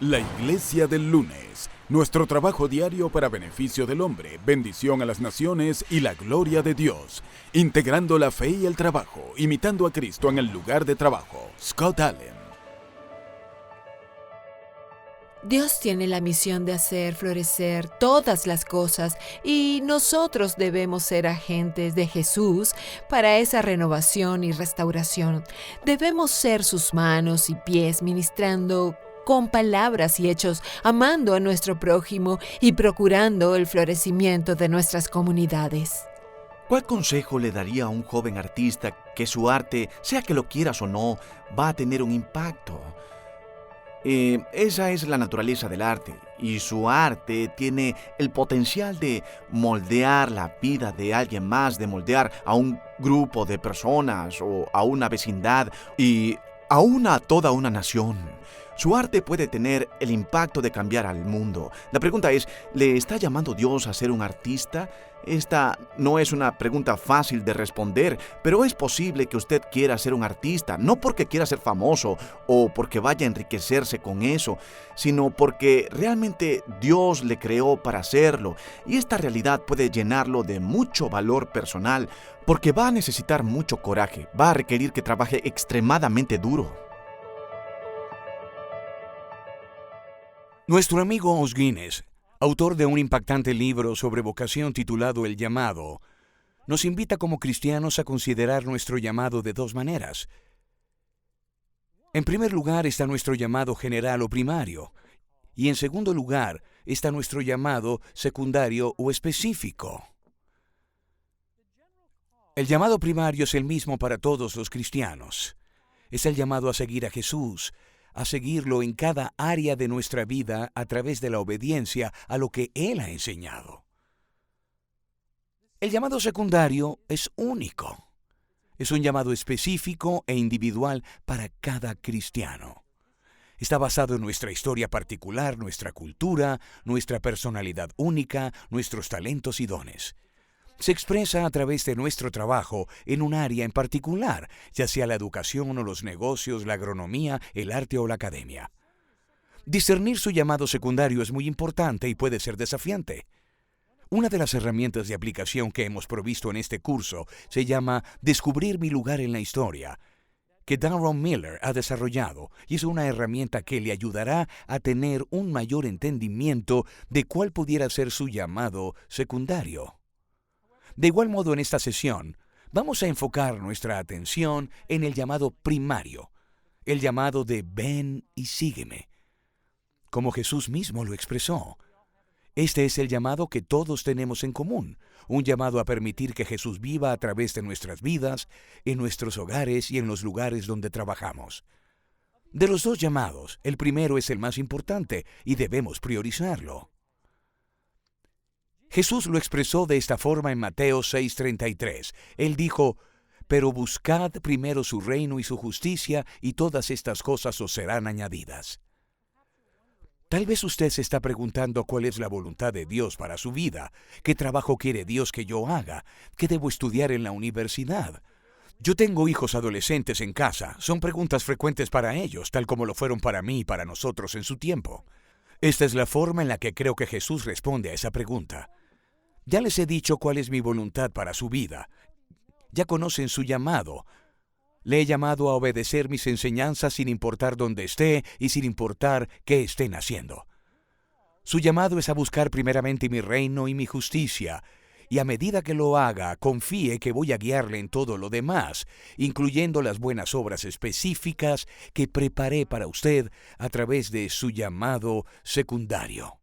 La Iglesia del Lunes, nuestro trabajo diario para beneficio del hombre, bendición a las naciones y la gloria de Dios, integrando la fe y el trabajo, imitando a Cristo en el lugar de trabajo. Scott Allen. Dios tiene la misión de hacer florecer todas las cosas y nosotros debemos ser agentes de Jesús para esa renovación y restauración. Debemos ser sus manos y pies ministrando con palabras y hechos, amando a nuestro prójimo y procurando el florecimiento de nuestras comunidades. ¿Cuál consejo le daría a un joven artista que su arte, sea que lo quieras o no, va a tener un impacto? Esa es la naturaleza del arte, y su arte tiene el potencial de moldear la vida de alguien más, de moldear a un grupo de personas o a una vecindad y aún a toda una nación. Su arte puede tener el impacto de cambiar al mundo. La pregunta es, ¿le está llamando Dios a ser un artista? Esta no es una pregunta fácil de responder, pero es posible que usted quiera ser un artista, no porque quiera ser famoso o porque vaya a enriquecerse con eso, sino porque realmente Dios le creó para hacerlo, y esta realidad puede llenarlo de mucho valor personal, porque va a necesitar mucho coraje, va a requerir que trabaje extremadamente duro. Nuestro amigo Os Guinness, autor de un impactante libro sobre vocación titulado El Llamado, nos invita como cristianos a considerar nuestro llamado de dos maneras. En primer lugar está nuestro llamado general o primario, y en segundo lugar está nuestro llamado secundario o específico. El llamado primario es el mismo para todos los cristianos. Es el llamado a seguir a Jesús, a seguirlo en cada área de nuestra vida a través de la obediencia a lo que Él ha enseñado. El llamado secundario es único. Es un llamado específico e individual para cada cristiano. Está basado en nuestra historia particular, nuestra cultura, nuestra personalidad única, nuestros talentos y dones. Se expresa a través de nuestro trabajo en un área en particular, ya sea la educación o los negocios, la agronomía, el arte o la academia. Discernir su llamado secundario es muy importante y puede ser desafiante. Una de las herramientas de aplicación que hemos provisto en este curso se llama Descubrir mi lugar en la historia, que Darren Miller ha desarrollado, y es una herramienta que le ayudará a tener un mayor entendimiento de cuál pudiera ser su llamado secundario. De igual modo, en esta sesión, vamos a enfocar nuestra atención en el llamado primario, el llamado de ven y sígueme, como Jesús mismo lo expresó. Este es el llamado que todos tenemos en común, un llamado a permitir que Jesús viva a través de nuestras vidas, en nuestros hogares y en los lugares donde trabajamos. De los dos llamados, el primero es el más importante y debemos priorizarlo. Jesús lo expresó de esta forma en Mateo 6:33. Él dijo, «Pero buscad primero su reino y su justicia, y todas estas cosas os serán añadidas». Tal vez usted se está preguntando cuál es la voluntad de Dios para su vida, qué trabajo quiere Dios que yo haga, qué debo estudiar en la universidad. Yo tengo hijos adolescentes en casa, son preguntas frecuentes para ellos, tal como lo fueron para mí y para nosotros en su tiempo. Esta es la forma en la que creo que Jesús responde a esa pregunta. Ya les he dicho cuál es mi voluntad para su vida. Ya conocen su llamado. Le he llamado a obedecer mis enseñanzas sin importar dónde esté y sin importar qué estén haciendo. Su llamado es a buscar primeramente mi reino y mi justicia, y a medida que lo haga, confíe que voy a guiarle en todo lo demás, incluyendo las buenas obras específicas que preparé para usted a través de su llamado secundario.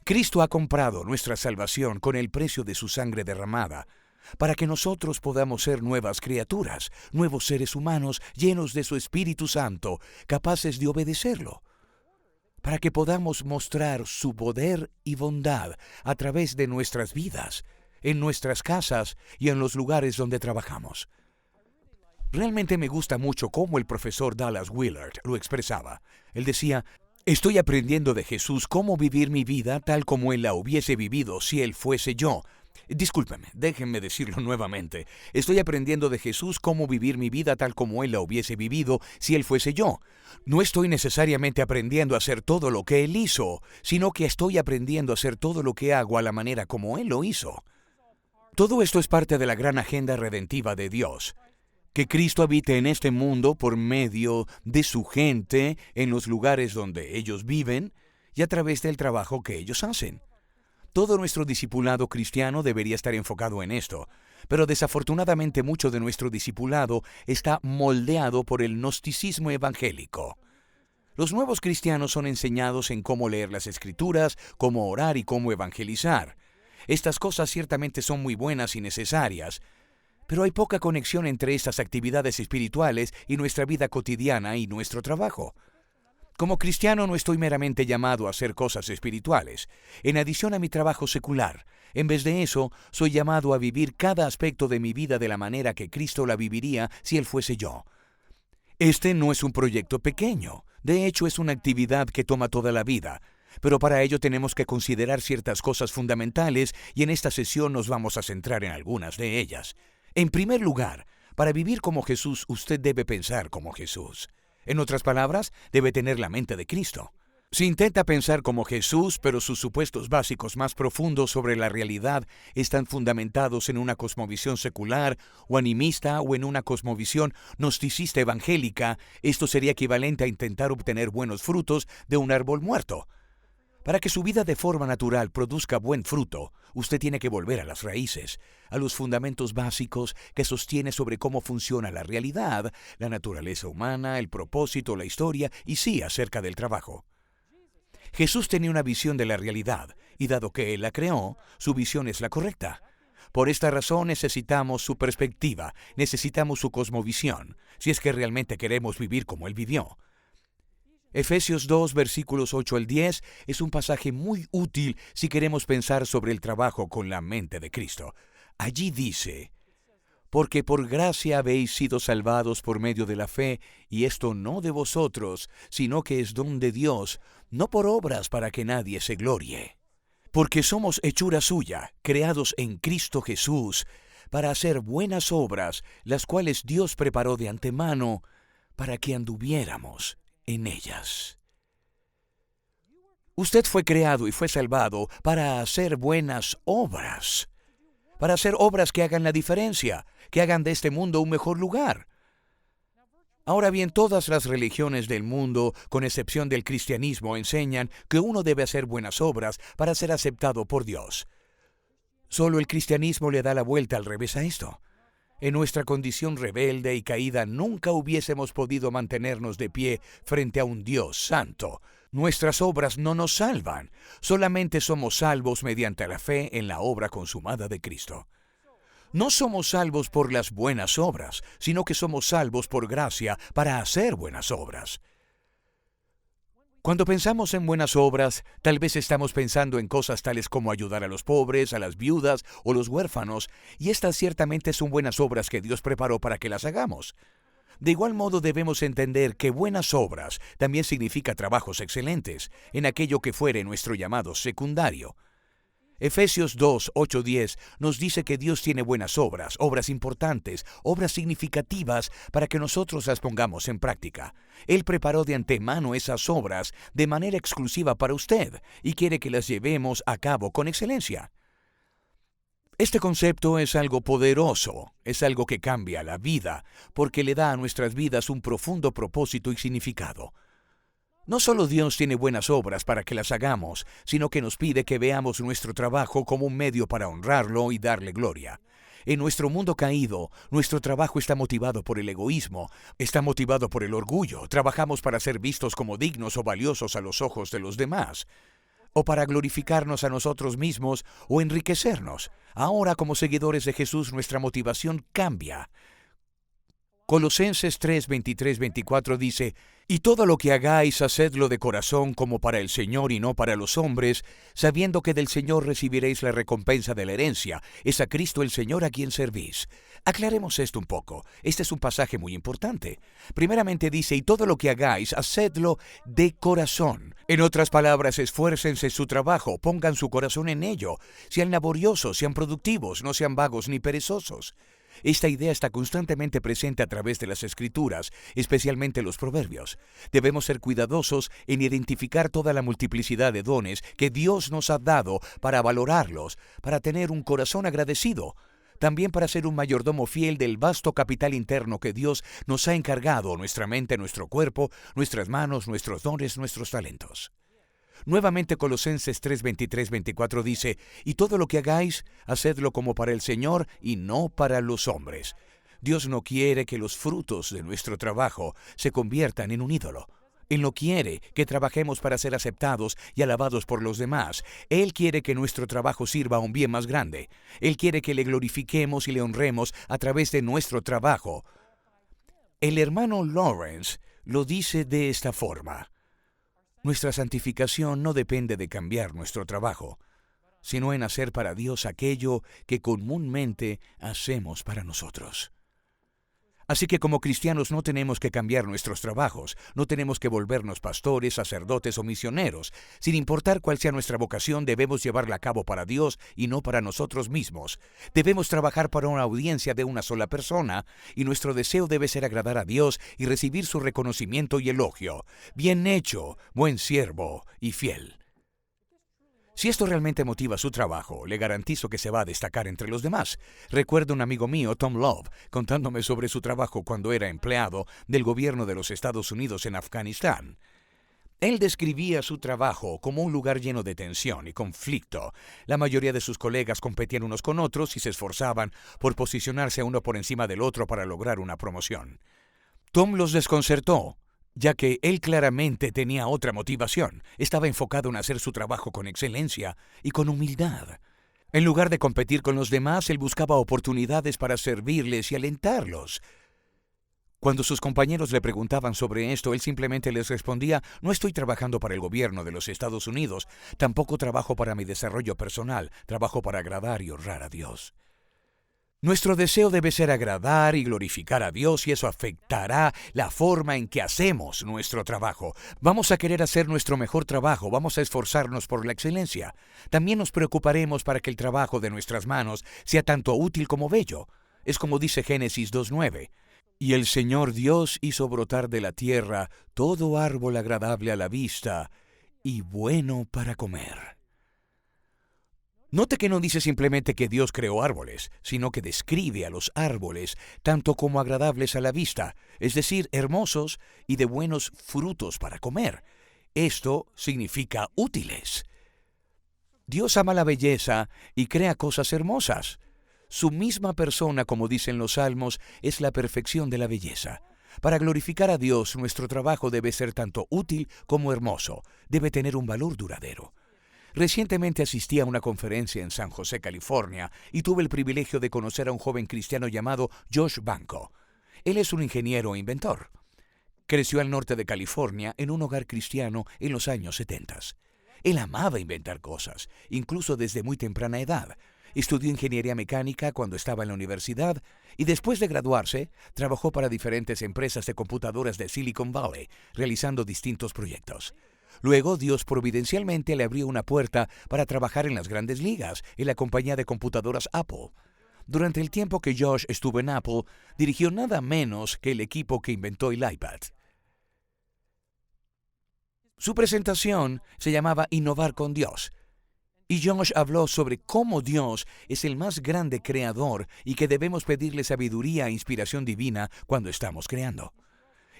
Cristo ha comprado nuestra salvación con el precio de su sangre derramada, para que nosotros podamos ser nuevas criaturas, nuevos seres humanos llenos de su Espíritu Santo, capaces de obedecerlo, para que podamos mostrar su poder y bondad a través de nuestras vidas, en nuestras casas y en los lugares donde trabajamos. Realmente me gusta mucho cómo el profesor Dallas Willard lo expresaba. Él decía, «Estoy aprendiendo de Jesús cómo vivir mi vida tal como Él la hubiese vivido si Él fuese yo, Discúlpeme, déjenme decirlo nuevamente. Estoy aprendiendo de Jesús cómo vivir mi vida tal como Él la hubiese vivido si Él fuese yo. No estoy necesariamente aprendiendo a hacer todo lo que Él hizo, sino que estoy aprendiendo a hacer todo lo que hago a la manera como Él lo hizo. Todo esto es parte de la gran agenda redentiva de Dios. Que Cristo habite en este mundo por medio de su gente, en los lugares donde ellos viven y a través del trabajo que ellos hacen. Todo nuestro discipulado cristiano debería estar enfocado en esto, pero desafortunadamente mucho de nuestro discipulado está moldeado por el gnosticismo evangélico. Los nuevos cristianos son enseñados en cómo leer las Escrituras, cómo orar y cómo evangelizar. Estas cosas ciertamente son muy buenas y necesarias, pero hay poca conexión entre estas actividades espirituales y nuestra vida cotidiana y nuestro trabajo. Como cristiano no estoy meramente llamado a hacer cosas espirituales, en adición a mi trabajo secular. En vez de eso, soy llamado a vivir cada aspecto de mi vida de la manera que Cristo la viviría si Él fuese yo. Este no es un proyecto pequeño, de hecho es una actividad que toma toda la vida, pero para ello tenemos que considerar ciertas cosas fundamentales y en esta sesión nos vamos a centrar en algunas de ellas. En primer lugar, para vivir como Jesús, usted debe pensar como Jesús. En otras palabras, debe tener la mente de Cristo. Si intenta pensar como Jesús, pero sus supuestos básicos más profundos sobre la realidad están fundamentados en una cosmovisión secular o animista o en una cosmovisión gnosticista evangélica, esto sería equivalente a intentar obtener buenos frutos de un árbol muerto. Para que su vida de forma natural produzca buen fruto, usted tiene que volver a las raíces, a los fundamentos básicos que sostiene sobre cómo funciona la realidad, la naturaleza humana, el propósito, la historia y sí acerca del trabajo. Jesús tenía una visión de la realidad y dado que Él la creó, su visión es la correcta. Por esta razón necesitamos su perspectiva, necesitamos su cosmovisión, si es que realmente queremos vivir como Él vivió. Efesios 2, versículos 8 al 10 es un pasaje muy útil si queremos pensar sobre el trabajo con la mente de Cristo. Allí dice, porque por gracia habéis sido salvados por medio de la fe, y esto no de vosotros, sino que es don de Dios, no por obras para que nadie se glorie. Porque somos hechura suya, creados en Cristo Jesús, para hacer buenas obras, las cuales Dios preparó de antemano, para que anduviéramos en ellas. Usted fue creado y fue salvado para hacer buenas obras, para hacer obras que hagan la diferencia, que hagan de este mundo un mejor lugar. Ahora bien, todas las religiones del mundo, con excepción del cristianismo, enseñan que uno debe hacer buenas obras para ser aceptado por Dios. Solo el cristianismo le da la vuelta al revés a esto. En nuestra condición rebelde y caída nunca hubiésemos podido mantenernos de pie frente a un Dios santo. Nuestras obras no nos salvan, solamente somos salvos mediante la fe en la obra consumada de Cristo. No somos salvos por las buenas obras, sino que somos salvos por gracia para hacer buenas obras. Cuando pensamos en buenas obras, tal vez estamos pensando en cosas tales como ayudar a los pobres, a las viudas o los huérfanos, y estas ciertamente son buenas obras que Dios preparó para que las hagamos. De igual modo debemos entender que buenas obras también significa trabajos excelentes, en aquello que fuere nuestro llamado secundario. Efesios 2, 8, 10 nos dice que Dios tiene buenas obras, obras importantes, obras significativas para que nosotros las pongamos en práctica. Él preparó de antemano esas obras de manera exclusiva para usted y quiere que las llevemos a cabo con excelencia. Este concepto es algo poderoso, es algo que cambia la vida, porque le da a nuestras vidas un profundo propósito y significado. No solo Dios tiene buenas obras para que las hagamos, sino que nos pide que veamos nuestro trabajo como un medio para honrarlo y darle gloria. En nuestro mundo caído, nuestro trabajo está motivado por el egoísmo, está motivado por el orgullo, trabajamos para ser vistos como dignos o valiosos a los ojos de los demás, o para glorificarnos a nosotros mismos o enriquecernos. Ahora, como seguidores de Jesús, nuestra motivación cambia. Colosenses 3, 23, 24 dice, «Y todo lo que hagáis, hacedlo de corazón como para el Señor y no para los hombres, sabiendo que del Señor recibiréis la recompensa de la herencia. Es a Cristo el Señor a quien servís». Aclaremos esto un poco. Este es un pasaje muy importante. Primeramente dice, «Y todo lo que hagáis, hacedlo de corazón». En otras palabras, esfuércense en su trabajo, pongan su corazón en ello. Sean laboriosos, sean productivos, no sean vagos ni perezosos. Esta idea está constantemente presente a través de las Escrituras, especialmente los Proverbios. Debemos ser cuidadosos en identificar toda la multiplicidad de dones que Dios nos ha dado para valorarlos, para tener un corazón agradecido, también para ser un mayordomo fiel del vasto capital interno que Dios nos ha encargado, nuestra mente, nuestro cuerpo, nuestras manos, nuestros dones, nuestros talentos. Nuevamente Colosenses 3, 23, 24 dice, «Y todo lo que hagáis, hacedlo como para el Señor y no para los hombres». Dios no quiere que los frutos de nuestro trabajo se conviertan en un ídolo. Él no quiere que trabajemos para ser aceptados y alabados por los demás. Él quiere que nuestro trabajo sirva a un bien más grande. Él quiere que le glorifiquemos y le honremos a través de nuestro trabajo. El hermano Lawrence lo dice de esta forma. Nuestra santificación no depende de cambiar nuestro trabajo, sino en hacer para Dios aquello que comúnmente hacemos para nosotros. Así que como cristianos no tenemos que cambiar nuestros trabajos, no tenemos que volvernos pastores, sacerdotes o misioneros. Sin importar cuál sea nuestra vocación, debemos llevarla a cabo para Dios y no para nosotros mismos. Debemos trabajar para una audiencia de una sola persona y nuestro deseo debe ser agradar a Dios y recibir su reconocimiento y elogio. Bien hecho, buen siervo y fiel. Si esto realmente motiva su trabajo, le garantizo que se va a destacar entre los demás. Recuerdo un amigo mío, Tom Love, contándome sobre su trabajo cuando era empleado del gobierno de los Estados Unidos en Afganistán. Él describía su trabajo como un lugar lleno de tensión y conflicto. La mayoría de sus colegas competían unos con otros y se esforzaban por posicionarse uno por encima del otro para lograr una promoción. Tom los desconcertó, ya que él claramente tenía otra motivación. Estaba enfocado en hacer su trabajo con excelencia y con humildad. En lugar de competir con los demás, él buscaba oportunidades para servirles y alentarlos. Cuando sus compañeros le preguntaban sobre esto, él simplemente les respondía, «No estoy trabajando para el gobierno de los Estados Unidos, tampoco trabajo para mi desarrollo personal, trabajo para agradar y honrar a Dios». Nuestro deseo debe ser agradar y glorificar a Dios y eso afectará la forma en que hacemos nuestro trabajo. Vamos a querer hacer nuestro mejor trabajo, vamos a esforzarnos por la excelencia. También nos preocuparemos para que el trabajo de nuestras manos sea tanto útil como bello. Es como dice Génesis 2:9. «Y el Señor Dios hizo brotar de la tierra todo árbol agradable a la vista y bueno para comer». Note que no dice simplemente que Dios creó árboles, sino que describe a los árboles tanto como agradables a la vista, es decir, hermosos y de buenos frutos para comer. Esto significa útiles. Dios ama la belleza y crea cosas hermosas. Su misma persona, como dicen los Salmos, es la perfección de la belleza. Para glorificar a Dios, nuestro trabajo debe ser tanto útil como hermoso. Debe tener un valor duradero. Recientemente asistí a una conferencia en San José, California, y tuve el privilegio de conocer a un joven cristiano llamado Josh Banco. Él es un ingeniero e inventor. Creció al norte de California en un hogar cristiano en los años 70. Él amaba inventar cosas, incluso desde muy temprana edad. Estudió ingeniería mecánica cuando estaba en la universidad y después de graduarse, trabajó para diferentes empresas de computadoras de Silicon Valley, realizando distintos proyectos. Luego, Dios providencialmente le abrió una puerta para trabajar en las grandes ligas, en la compañía de computadoras Apple. Durante el tiempo que Josh estuvo en Apple, dirigió nada menos que el equipo que inventó el iPad. Su presentación se llamaba Innovar con Dios, y Josh habló sobre cómo Dios es el más grande creador y que debemos pedirle sabiduría e inspiración divina cuando estamos creando.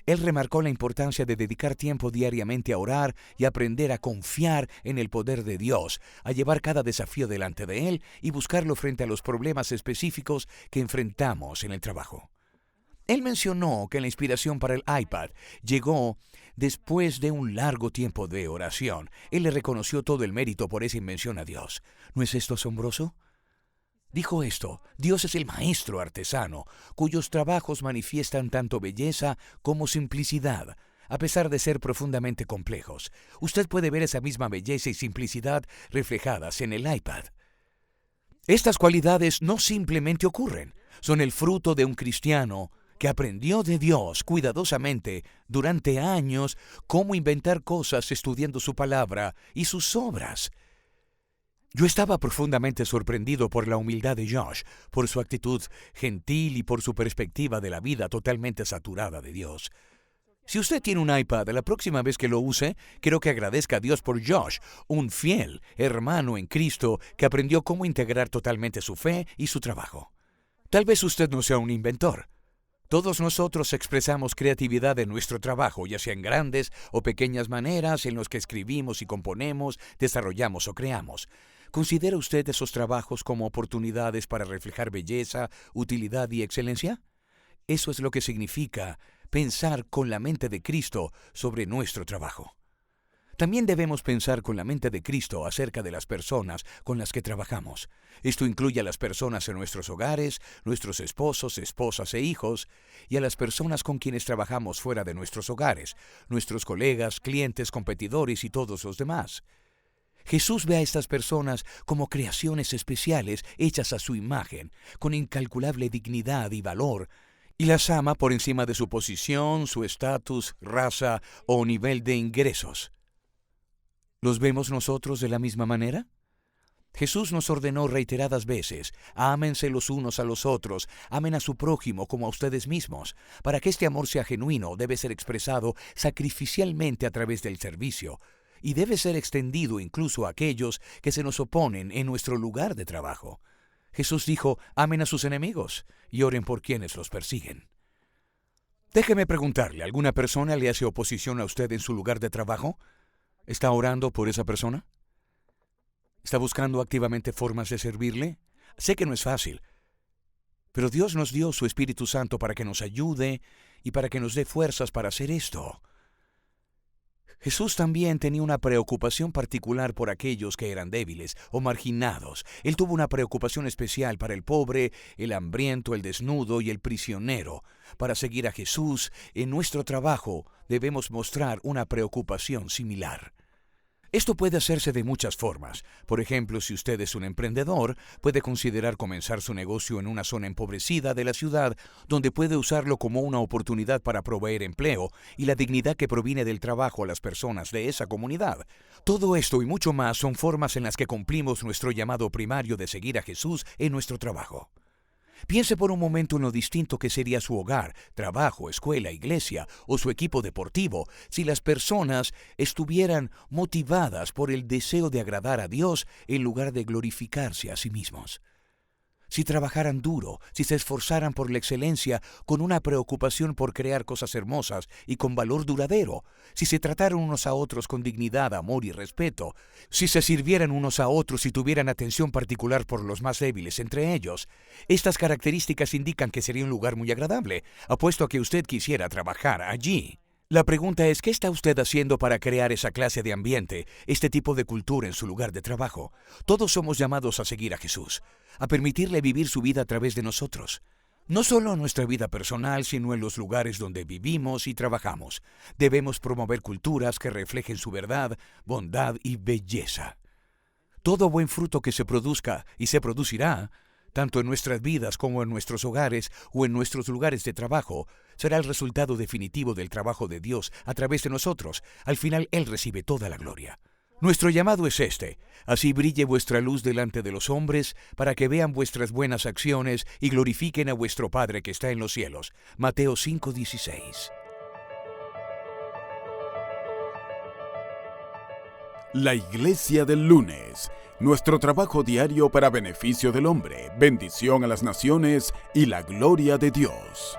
Él remarcó la importancia de dedicar tiempo diariamente a orar y aprender a confiar en el poder de Dios, a llevar cada desafío delante de Él y buscarlo frente a los problemas específicos que enfrentamos en el trabajo. Él mencionó que la inspiración para el iPad llegó después de un largo tiempo de oración. Él le reconoció todo el mérito por esa invención a Dios. ¿No es esto asombroso? Dijo esto: Dios es el maestro artesano, cuyos trabajos manifiestan tanto belleza como simplicidad, a pesar de ser profundamente complejos. Usted puede ver esa misma belleza y simplicidad reflejadas en el iPad. Estas cualidades no simplemente ocurren, son el fruto de un cristiano que aprendió de Dios cuidadosamente durante años cómo inventar cosas estudiando su palabra y sus obras. Yo estaba profundamente sorprendido por la humildad de Josh, por su actitud gentil y por su perspectiva de la vida totalmente saturada de Dios. Si usted tiene un iPad, la próxima vez que lo use, quiero que agradezca a Dios por Josh, un fiel hermano en Cristo que aprendió cómo integrar totalmente su fe y su trabajo. Tal vez usted no sea un inventor. Todos nosotros expresamos creatividad en nuestro trabajo, ya sea en grandes o pequeñas maneras en los que escribimos y componemos, desarrollamos o creamos. ¿Considera usted esos trabajos como oportunidades para reflejar belleza, utilidad y excelencia? Eso es lo que significa pensar con la mente de Cristo sobre nuestro trabajo. También debemos pensar con la mente de Cristo acerca de las personas con las que trabajamos. Esto incluye a las personas en nuestros hogares, nuestros esposos, esposas e hijos, y a las personas con quienes trabajamos fuera de nuestros hogares, nuestros colegas, clientes, competidores y todos los demás. Jesús ve a estas personas como creaciones especiales hechas a su imagen, con incalculable dignidad y valor, y las ama por encima de su posición, su estatus, raza o nivel de ingresos. ¿Los vemos nosotros de la misma manera? Jesús nos ordenó reiteradas veces: ámense los unos a los otros, amen a su prójimo como a ustedes mismos. Para que este amor sea genuino, debe ser expresado sacrificialmente a través del servicio, y debe ser extendido incluso a aquellos que se nos oponen en nuestro lugar de trabajo. Jesús dijo: amen a sus enemigos y oren por quienes los persiguen. Déjeme preguntarle, ¿alguna persona le hace oposición a usted en su lugar de trabajo? ¿Está orando por esa persona? ¿Está buscando activamente formas de servirle? Sé que no es fácil, pero Dios nos dio su Espíritu Santo para que nos ayude y para que nos dé fuerzas para hacer esto. Jesús también tenía una preocupación particular por aquellos que eran débiles o marginados. Él tuvo una preocupación especial para el pobre, el hambriento, el desnudo y el prisionero. Para seguir a Jesús, en nuestro trabajo debemos mostrar una preocupación similar. Esto puede hacerse de muchas formas. Por ejemplo, si usted es un emprendedor, puede considerar comenzar su negocio en una zona empobrecida de la ciudad, donde puede usarlo como una oportunidad para proveer empleo y la dignidad que proviene del trabajo a las personas de esa comunidad. Todo esto y mucho más son formas en las que cumplimos nuestro llamado primario de seguir a Jesús en nuestro trabajo. Piense por un momento en lo distinto que sería su hogar, trabajo, escuela, iglesia o su equipo deportivo si las personas estuvieran motivadas por el deseo de agradar a Dios en lugar de glorificarse a sí mismos. Si trabajaran duro, si se esforzaran por la excelencia con una preocupación por crear cosas hermosas y con valor duradero, si se trataran unos a otros con dignidad, amor y respeto, si se sirvieran unos a otros y tuvieran atención particular por los más débiles entre ellos, estas características indican que sería un lugar muy agradable, apuesto a que usted quisiera trabajar allí. La pregunta es, ¿qué está usted haciendo para crear esa clase de ambiente, este tipo de cultura en su lugar de trabajo? Todos somos llamados a seguir a Jesús, a permitirle vivir su vida a través de nosotros. No solo en nuestra vida personal, sino en los lugares donde vivimos y trabajamos. Debemos promover culturas que reflejen su verdad, bondad y belleza. Todo buen fruto que se produzca y se producirá, tanto en nuestras vidas como en nuestros hogares o en nuestros lugares de trabajo, será el resultado definitivo del trabajo de Dios a través de nosotros. Al final, Él recibe toda la gloria. Nuestro llamado es este: así brille vuestra luz delante de los hombres, para que vean vuestras buenas acciones y glorifiquen a vuestro Padre que está en los cielos. Mateo 5:16. La Iglesia del Lunes. Nuestro trabajo diario para beneficio del hombre, bendición a las naciones y la gloria de Dios.